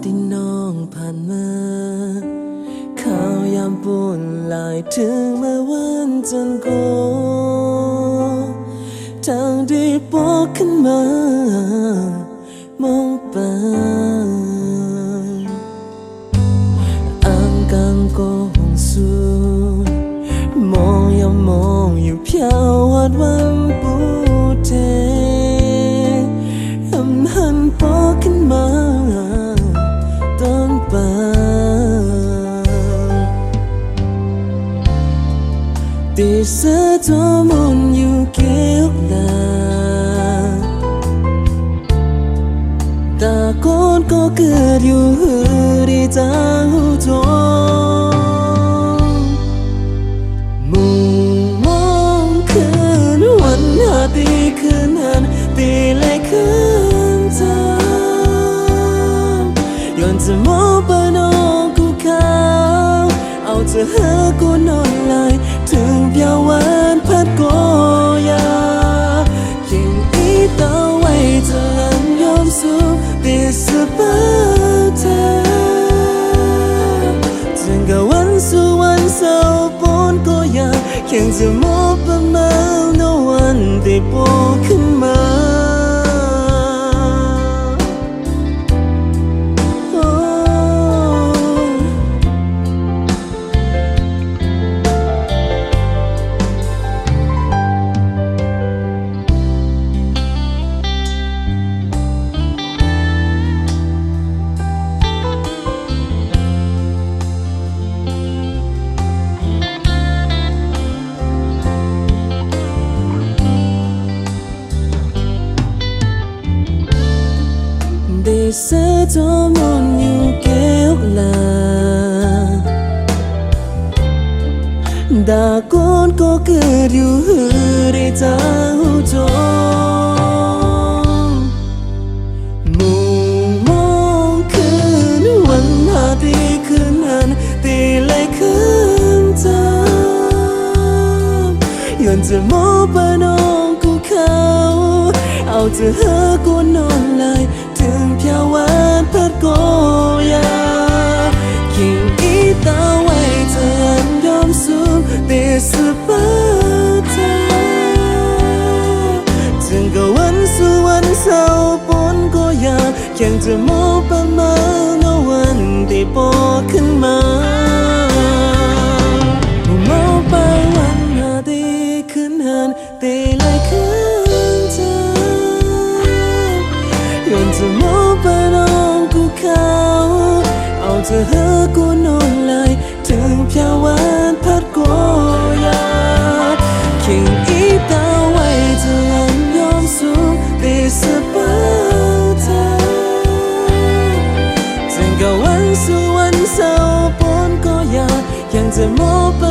ที่น้องผ่านมาข่าวยามปนลายถึงเมื่อวันจันทร์โกทางได้บอกขึ้นมามองไปอ่างกลางก็ห้องสูดมองอย่ามองอยู่เพียววัดวันปูเทหันปอขึ้นมาต้นป่าตีเสือจอมุนอยู่เกี่ยวลาตาโกนก็เกิดอยู่หือดีจางหูจงมุงมองคืนวันหาตีคืนหันตีเลยคืนย้อนจะมองไปน้องกูขาวเอาจะหากูนอนลายถึงเพียววันพัดโกยายิ่งอีต่อไว้จะลันยอมสู้ติดสบายเธอจึงกับวันสู่วันเศร้าปนก็ยายังจะมองประมาณในวันที่โผล่ขึ้นมาได้เสือจอมุนอยู่เกี่ยวลาดาโกนก็เกิดอยู่หือได้จางหูจงมุงมองคืนวันหาตีคืนหันตีเลยคืนจำย้อนจะมองไปน้องกูเขาเอาจะหากูนอนลายถึงเพียววันพัดโกยายิ่งอีตาไว้เธอยอมสูงติดสบายเธอถึงกับวันสู่วันเศร้าปนก็ยายังจะมองประมาณในวันที่โผล่ขึ้นมามองไปวันหาตีขึ้นหันตีเลยคืนเธอย้อนจะมองไปน้องกูเขาเอาจะหากูนอนลายถึงเพียววันพัดโกยาคิงอีตาไว้จะลันยอมสูงติดสบายเธอจึงกับวันสู่วันเศร้าปนก็ยายังจะมองไป